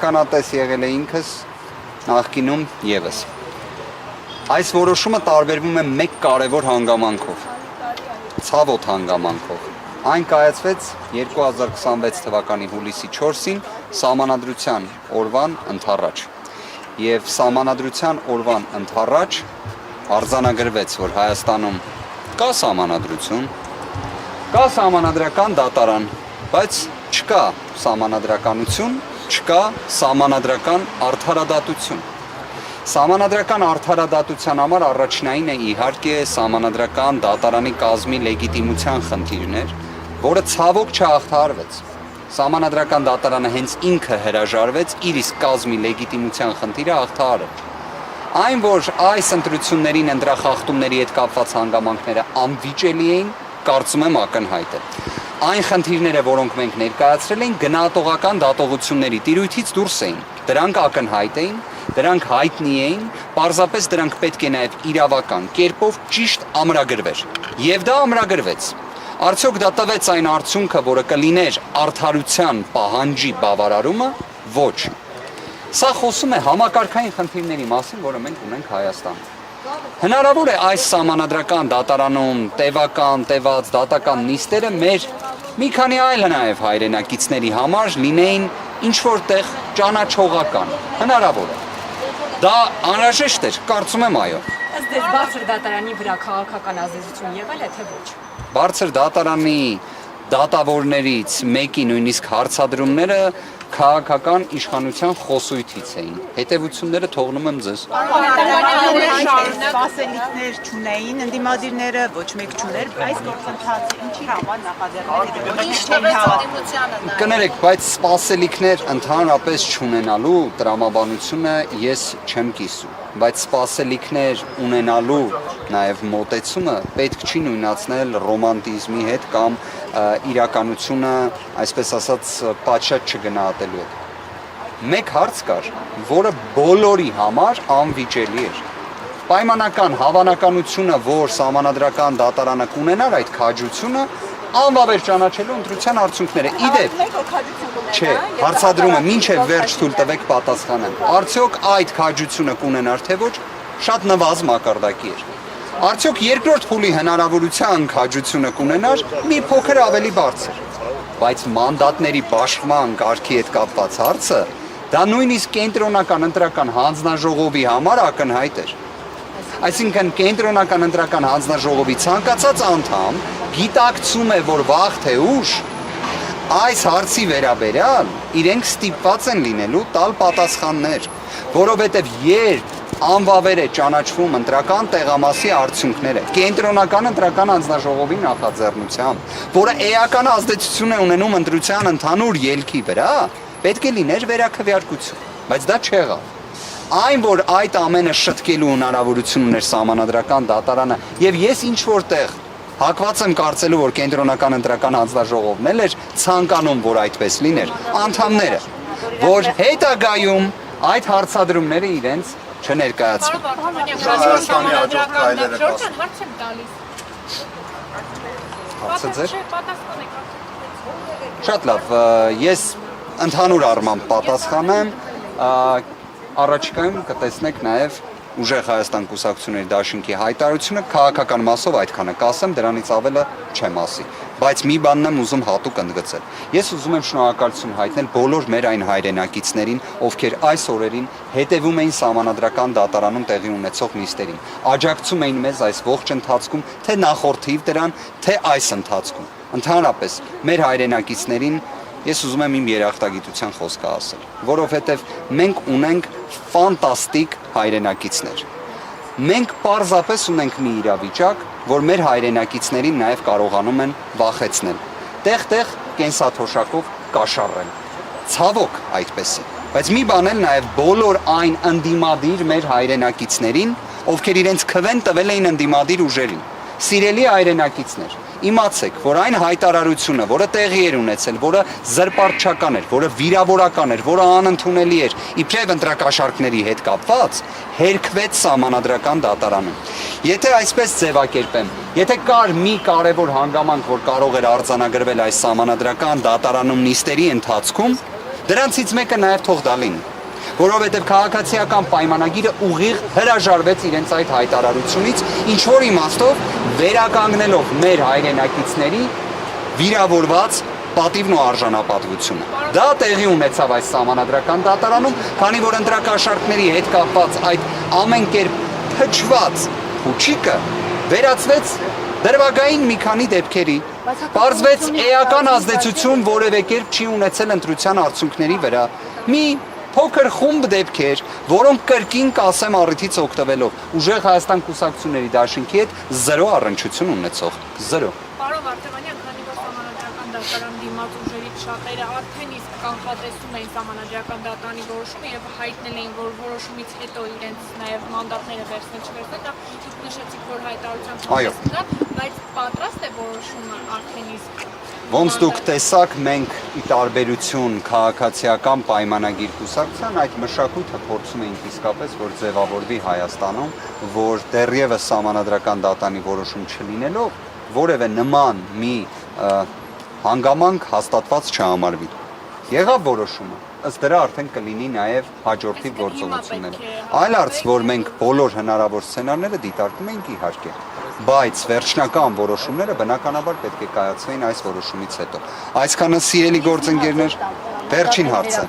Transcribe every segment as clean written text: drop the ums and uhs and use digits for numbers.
ականատես եղել է ինքս նախկինում եւս։ Այս որոշումը տարբերվում է մեկ կարևոր հանգամանքով, ցավոտ հանգամանքով։ Այն կայացվեց 2026 թվականի հուլիսի 4-ին Սահմանադրության օրվան ընդառաջ։ Եվ Սահմանադրության օրվան ընդառաջ արձանագրվեց, որ Հայաստանում կա Սահմանադրություն, կա Սահմանադրական դատարան, բայց չկա Սահմանադրականություն, չկա Սահմանադրական արդարադատություն։ Սահմանադրական արդարադատության համար առաջնային է իհարկե Սահմանադրական դատարանի կազմի լեգիտիմության խնդիրներ, որը ցավոք չհաղթահարվեց։ Սահմանադրական դատարանը հենց ինքը հրաժարվեց իր իսկ կազմի լեգիտիմության խնդիրը հաղթահարել։ Այն, որ այս ընտրություններին ընտրախախտումների հետ կապված հանգամանքները անվիճելի էին, կարծում եմ ակնհայտ է։ Այն խնդիրները, որոնք մենք ներկայացրել էին, գնահատողական դատողությունների տիրույթից դուրս էին։ Դրանք ակնհայտ էին, դրանք հայտնի էին, պարզապես դրանք պետք է նաև իրավական կերպով ճիշտ ամրագրվեր։ Եվ դա ամրագրվեց։ Արդյոք դա տվեց այն արդյունքը, որը կլիներ արդարության պահանջի բավարարումը, ոչ։ Սա խոսում է համակարգային խնդիրների մասին, որը մենք ունենք Հայաստանում։ Հնարավոր է այս Սահմանադրական դատարանում տևած դատական նիստերը մեր մի քանի այլ նաև հայրենակիցների համար լինեին ինչ-որտեղ ճանաչողական։ Հնարավոր է։ Դա անհրաժեշտ էր, կարծում եմ այո։ Ըստ ձեզ բարձր դատարանի վրա քաղաքական ազդեցություն եղել է թե ոչ։ Բարձր դատարանի դատավորներից մեկի նույնիսկ հարցադրումները քաղաքական իշխանության խոսույթից էին։ Հետևությունները թողնում եմ ձեզ։ Սպասելիքներ չունեին, ընդդիմադիրները ոչ մեկ չուներ, այս գործընթացը ինչի համար նախաձեռնել։ Կներեք, բայց սպասելիքներ ընդհանրապես չունենալու տրամաբանությունը ես չեմ կիսում, բայց սպասելիքներ ունենալու նաև մոտեցումը պետք չի նույնացնել ռոմանտիզմի հետ կամ իրականությունը, այսպես ասած, պատշաճ չգնահատելու հետ։ Մեկ հարց կար, որը բոլորի համար անվիճելի էր։ Պայմանական հավանականությունը, որ Սահմանադրական դատարանը կունենար այդ քաջությունը, անվավեր ճանաչելու ընտրության արդյունքները։ Իդեպ, չէ, հարցադրումը մինչև վերջ թույլ տվեք պատասխանեմ։ Արդյոք այդ քաջությունը կունենար թե ոչ, շատ նվազ մակարդակի էր։ Արդյոք երկրորդ փուլի հնարավորության քաջությունը կունենար մի փոքր ավելի բարձր, բայց մանդատների բաշխման կարգի հետ կապված հարցը դա նույնիսկ կենտրոնական ընտրական հանձնաժողովի համար ակնհայտ էր։ Այսինքն կենտրոնական ընտրական հանձնաժողովի ցանկացած անդամ գիտակցում է, որ վաղ թե ուշ այս հարցի վերաբերյալ իրենք ստիպված են լինելու տալ պատասխաններ, որովհետև երբ անվավեր է ճանաչվում ընտրական տեղամասի արդյունքները կենտրոնական ընտրական հանձնաժողովի նախաձեռնությամբ, որը էական ազդեցություն է ունենում ընտրության ընդհանուր ելքի վրա, պետք է լիներ վերաքվեարկություն, բայց դա չեղավ։ Այն, որ այդ ամենը շտկելու հնարավորություն ուներ Սահմանադրական դատարանը, եւ ես ինչ որտեղ հակված եմ կարծելու, որ կենտրոնական ընտրական հանձնաժողովն էլ էր ցանկանում, որ այդպես լիներ, անդամները, որ հետագայում այդ հարցադրումները իրենց չներկայացվեն։ Հայաստանի հաջորդ քայլերը Ժորժան, հարց եմ տալիս։ Հարցը ձեր։ Շատ լավ, ես ընդհանուր առմամբ պատասխանեմ, առաջիկայում կտեսնեք նաև Ուժեղ Հայաստան կուսակցությունների դաշինքի հայտարարությունը, քաղաքական մասով այդքանը կասեմ, դրանից ավելը չեմ ասի, բայց մի բանն եմ ուզում հատուկ ընդգծել։ Ես ուզում եմ շնորհակալություն հայտնել բոլոր մեր այն հայրենակիցներին, ովքեր այս օրերին հետևում էին Սահմանադրական դատարանում տեղի ունեցող նիստերին, աջակցում էին մեզ այս ողջ ընթացքում, թե նախորդիվ դրան, թե այս ընթացքում։ Ընդհանրապես մեր հայրենակիցներին ես ուզում եմ իմ երախտագիտության խոսքը ասել, որովհետև մենք ունենք ֆանտաստիկ հայրենակիցներ։ Մենք պարզապես ունենք մի իրավիճակ, որ մեր հայրենակիցներին նաև կարողանում են վախեցնել, տեղ-տեղ կենսաթոշակով կաշառել։ Ցավոք այդպես է, բայց մի բան էլ նաև բոլոր այն ընդդիմադիր մեր հայրենակիցներին, ովքեր իրենց քվեն տվել էին ընդդիմադիր ուժերին, սիրելի հայրենակիցներ, իմացեք, որ այն հայտարարությունը, որը տեղի էր ունեցել, որը զրպարտչական էր, որը վիրավորական էր, որը անընդունելի էր, իբրև ընտրակաշառքների հետ կապված, հերքվեց Սահմանադրական դատարանում։ Եթե այսպես ձևակերպեմ, եթե կար մի կարևոր հանգամանք, որ կարող էր արձանագրվել այս Սահմանադրական դատարանում նիստերի ընթացքում, Դրանցից մեկը նաև թող դա լինի, որովհետև քաղաքացիական պայմանագիրը ուղիղ հրաժարվեց իրենց այդ հայտարարությունից, ինչ որ իմաստով վերականգնելով մեր հայրենակիցների վիրավորված պատիվն ու արժանապատվությունը։ Դա տեղի ունեցավ այս սահմանադրական դատարանում, քանի որ ընտրակաշառքների հետ կապված այդ ամեն կերպ փչված փուչիկը վերածվեց դրվագային մի քանի դեպքերի, պարզվեց էական ազդեցություն որևէ կերպ չի ունեցել ընտրության արդյունքների վրա։ Մի փոքր խումբ դեպքեր, որոնք կրկին կասեմ առիթից օգտվելով ուժեղ Հայաստան կուսակցությունների դաշինքի հետ զրո առնչություն ունեցող, զրո։ Պարոն Վարդանյան, քանի որ սահմանադրական դատարան դիմաց ուժերից շատերը արդեն իսկ կանխատեսում էին սահմանադրական դատարանի որոշումը եւ հայտնել էին, որ որոշումից հետո իրենց նաեւ մանդատները վերցնել չվերցնել, դա դուք նշեցիք, որ հայտարարության process-ն է, բայց պատրաստ է որոշումը արդեն իսկ։ Ոնց դուք տեսաք, մենք ի տարբերություն քաղաքացիական պայմանագիր կուսակցության այդ մշակույթը փորձում էինք իսկապես որ ձևավորվի Հայաստանում, որ դեռևս սահմանադրական դատարանի որոշում չլինելով որևէ նման մի հանգամանք հաստատված չհամարվի։ Եղավ որոշումը, ըստ դրա արդեն կլինի նաև հաջորդի գործողությունները։ Այլ հարց, որ մենք բոլոր հնարավոր սցենարները դիտարկում ենք իհարկե, բայց վերջնական որոշումները բնականաբար պետք է կայացվեին այս որոշումից հետո։ Այսքանը սիրելի գործընկերներ, վերջին հարցը։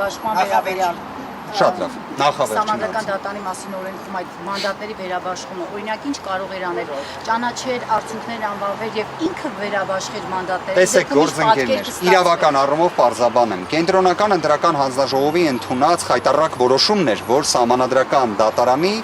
Շատ լավ, նախավերջին Սահմանադրական դատարանի մասին օրենքում այդ մանդատների վերաբաշխումը, օրինակ ինչ կարող էր անել, ճանաչեր, արդյունքներ անվավեր եւ ինքը վերաբաշխեր մանդատները։ Տեսեք գործընկերներ, իրավական առումով պարզաբան եմ։ Կենտրոնական ընտրական հանձնաժողովի ընդունած խայտառակ որոշումն էր, որ սահմանադրական դատարանի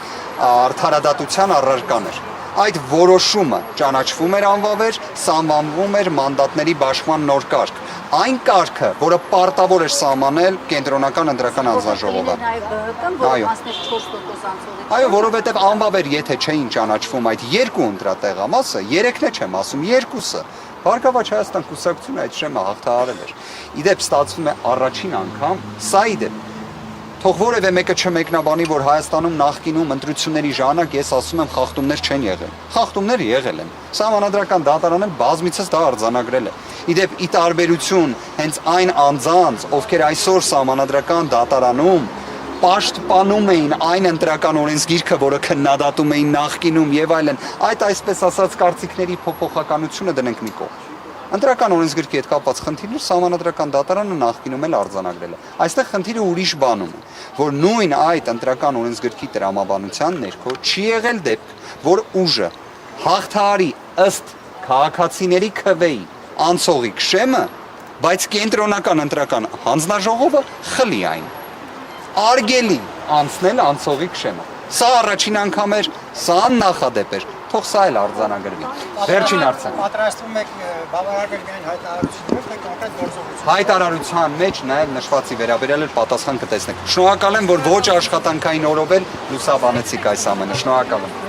արդարադատության առարկան էր։ Այդ որոշումը ճանաչվում էր անվավեր, սահմանվում էր մանդատների բաշխման նոր կարգ։ Այն կարգը, որը պարտավոր էր սահմանել կենտրոնական ընտրական հանձնաժողովը։ Այո, որովհետև անվավեր եթե չէին ճանաչվում այդ երկու ընտրատեղամասը, երեքն է չեմ ասում, երկուսը, Բարգավաճ Հայաստան կուսակցությունը այդ շեմը հաղթահարել էր։ Իդեպ ստացվում է առաջին անգամ, սա իդեպ Թող որևէ մեկը չմեկնաբանի, որ Հայաստանում նախկինում ընտրությունների ժամանակ ես ասում եմ խախտումներ չեն եղել։ Խախտումներ եղել են։ Սահմանադրական դատարանը բազմիցս դա արձանագրել է։ Իդեպ ի տարբերություն հենց այն անձանց, ովքեր այսօր սահմանադրական դատարանում պաշտպանում էին այն ընտրական օրենսգիրքը, որը քննադատում էին նախկինում եւ այլն, այդ այսպես ասած կարծիքների փոփոխականությունը դնենք մի կողմ։ Ընտրական օրենսգրքի հետ կապված խնդիրներ սահմանադրական դատարանը նախկինում էլ արձանագրել է։ Այստեղ խնդիրը ուրիշ բանում է, որ նույն այդ ընտրական օրենսգրքի տրամաբանության ներքո չի եղել դեպք, որ ուժը հաղթահարի ըստ քաղաքացիների քվեի անցողի քշեմը, բայց կենտրոնական ընտրական հանձնաժողովը խլի այն։ Արգելի անցնել անցողի քշեմը։ Սա առաջին անգամ էր, սա աննախադեպ էր, թող սա էլ արձանագրվի։ Վերջին հարցը։ Պատրաստվում եք բավարարել միայն հայտարարություններ, թե կոնկրետ գործողություն։ Հայտարարության մեջ նաև նշվածի վերաբերյալ էլ պատասխան կտեսնեք։ Շնորհակալ եմ, որ ոչ աշխատանքային օրով էլ լուսաբանեցիք այս ամենը։ Շնորհակալ եմ։